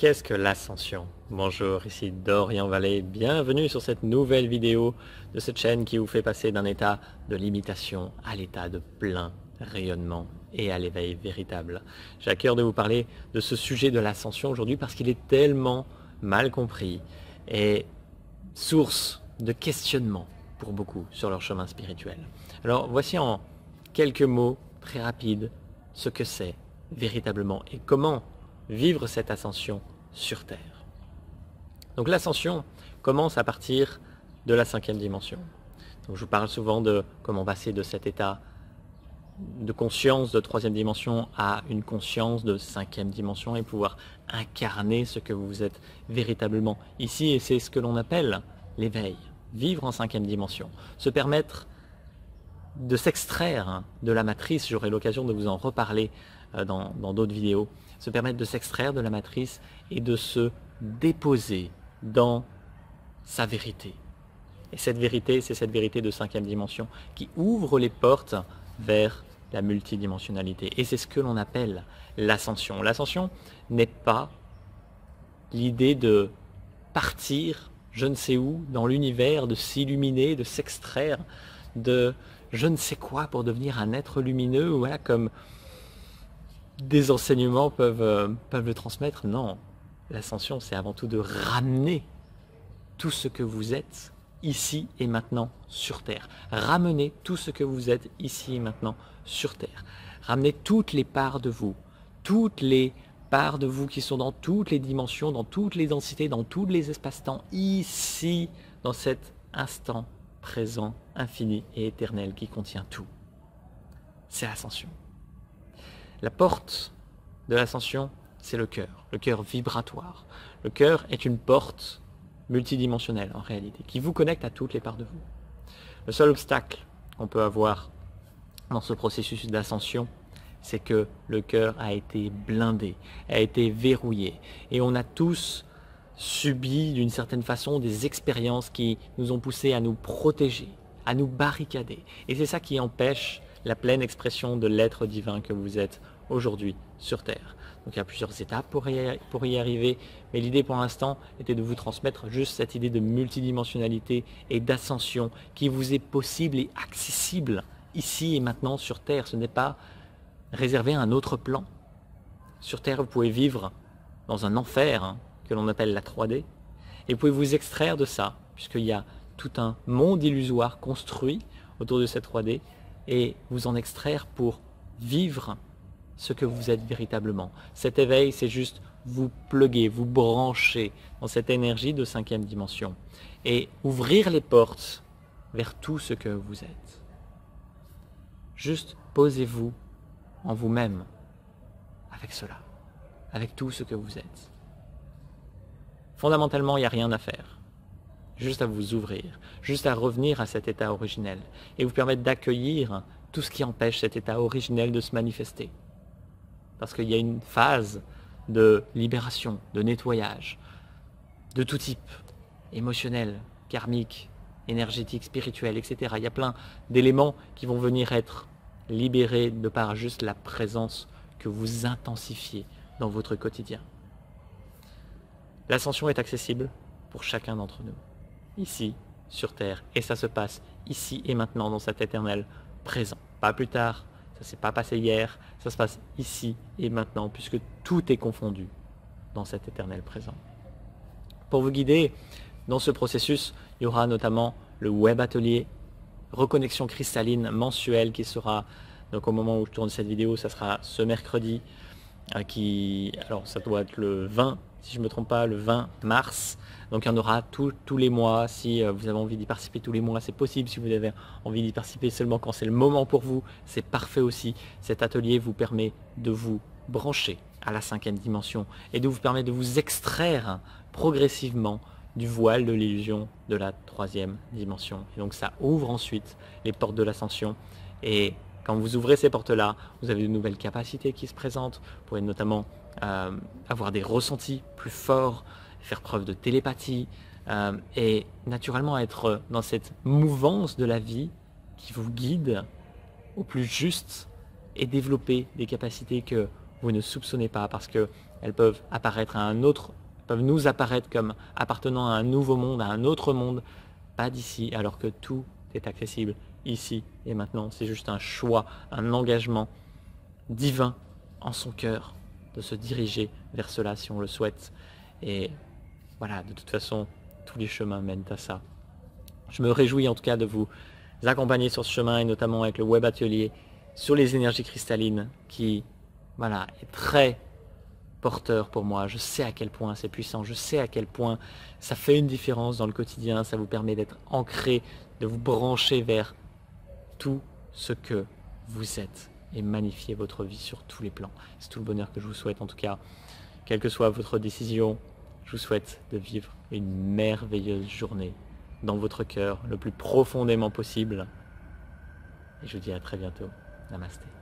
Qu'est-ce que l'ascension? Bonjour, ici Dorian Vallée, bienvenue sur cette nouvelle vidéo de cette chaîne qui vous fait passer d'un état de limitation à l'état de plein rayonnement et à l'éveil véritable. J'ai à cœur de vous parler de ce sujet de l'ascension aujourd'hui parce qu'il est tellement mal compris et source de questionnement pour beaucoup sur leur chemin spirituel. Alors voici en quelques mots très rapides ce que c'est véritablement et comment vivre cette ascension sur Terre. Donc l'ascension commence à partir de la 5e dimension. Donc je vous parle souvent de comment passer de cet état de conscience de 3e dimension à une conscience de 5e dimension et pouvoir incarner ce que vous êtes véritablement ici. Et c'est ce que l'on appelle l'éveil, vivre en 5e dimension, se permettre de s'extraire de la matrice. J'aurai l'occasion de vous en reparler dans d'autres vidéos, se permettre de s'extraire de la matrice et de se déposer dans sa vérité. Et cette vérité, c'est cette vérité de 5e dimension qui ouvre les portes vers la multidimensionnalité. Et c'est ce que l'on appelle l'ascension. L'ascension n'est pas l'idée de partir je ne sais où dans l'univers, de s'illuminer, de s'extraire de je ne sais quoi pour devenir un être lumineux, voilà, comme des enseignements peuvent le transmettre. Non, l'ascension, c'est avant tout de ramener tout ce que vous êtes ici et maintenant sur Terre. Ramener tout ce que vous êtes ici et maintenant sur Terre. Ramener toutes les parts de vous, toutes les parts de vous qui sont dans toutes les dimensions, dans toutes les densités, dans tous les espaces-temps, ici, dans cet instant présent, infini et éternel qui contient tout. C'est l'ascension. La porte de l'ascension, c'est le cœur vibratoire. Le cœur est une porte multidimensionnelle en réalité, qui vous connecte à toutes les parts de vous. Le seul obstacle qu'on peut avoir dans ce processus d'ascension, c'est que le cœur a été blindé, a été verrouillé. Et on a tous subi d'une certaine façon des expériences qui nous ont poussés à nous protéger, à nous barricader. Et c'est ça qui empêche la pleine expression de l'être divin que vous êtes aujourd'hui sur Terre. Donc il y a plusieurs étapes pour y arriver, mais l'idée pour l'instant était de vous transmettre juste cette idée de multidimensionnalité et d'ascension qui vous est possible et accessible ici et maintenant sur Terre. Ce n'est pas réservé à un autre plan. Sur Terre, vous pouvez vivre dans un enfer que l'on appelle la 3D, et vous pouvez vous extraire de ça, puisqu'il y a tout un monde illusoire construit autour de cette 3D, et vous en extraire pour vivre ce que vous êtes véritablement. Cet éveil, c'est juste vous pluguer, vous brancher dans cette énergie de 5e dimension et ouvrir les portes vers tout ce que vous êtes. Juste posez-vous en vous-même avec cela, avec tout ce que vous êtes. Fondamentalement, il n'y a rien à faire. Juste à vous ouvrir, juste à revenir à cet état originel et vous permettre d'accueillir tout ce qui empêche cet état originel de se manifester. Parce qu'il y a une phase de libération, de nettoyage, de tout type, émotionnel, karmique, énergétique, spirituel, etc. Il y a plein d'éléments qui vont venir être libérés de par juste la présence que vous intensifiez dans votre quotidien. L'ascension est accessible pour chacun d'entre nous, ici, sur Terre, et ça se passe ici et maintenant dans cet éternel présent. Pas plus tard, ça s'est pas passé hier, ça se passe ici et maintenant, puisque tout est confondu dans cet éternel présent. Pour vous guider dans ce processus, il y aura notamment le web atelier Reconnexion cristalline mensuelle qui sera, donc au moment où je tourne cette vidéo, ça sera ce mercredi, alors ça doit être le 20, si je ne me trompe pas, le 20 mars. Donc il y en aura tous les mois. Si vous avez envie d'y participer tous les mois, c'est possible. Si vous avez envie d'y participer seulement quand c'est le moment pour vous, c'est parfait aussi. Cet atelier vous permet de vous brancher à la 5e dimension et de vous permettre de vous extraire progressivement du voile de l'illusion de la 3e dimension. Et donc ça ouvre ensuite les portes de l'ascension. Et quand vous ouvrez ces portes-là, vous avez de nouvelles capacités qui se présentent. Vous pourrez notamment avoir des ressentis plus forts, faire preuve de télépathie et naturellement être dans cette mouvance de la vie qui vous guide au plus juste et développer des capacités que vous ne soupçonnez pas, parce que elles peuvent apparaître à un autre, peuvent nous apparaître comme appartenant à un nouveau monde, à un autre monde, pas d'ici, alors que tout est accessible ici et maintenant. C'est juste un choix, un engagement divin en son cœur de se diriger vers cela si on le souhaite. Et voilà, de toute façon, tous les chemins mènent à ça. Je me réjouis en tout cas de vous accompagner sur ce chemin, et notamment avec le web atelier sur les énergies cristallines qui, voilà, est très porteur pour moi. Je sais à quel point c'est puissant, je sais à quel point ça fait une différence dans le quotidien, ça vous permet d'être ancré, de vous brancher vers tout ce que vous êtes et magnifier votre vie sur tous les plans. C'est tout le bonheur que je vous souhaite en tout cas. Quelle que soit votre décision, je vous souhaite de vivre une merveilleuse journée dans votre cœur le plus profondément possible. Et je vous dis à très bientôt. Namasté.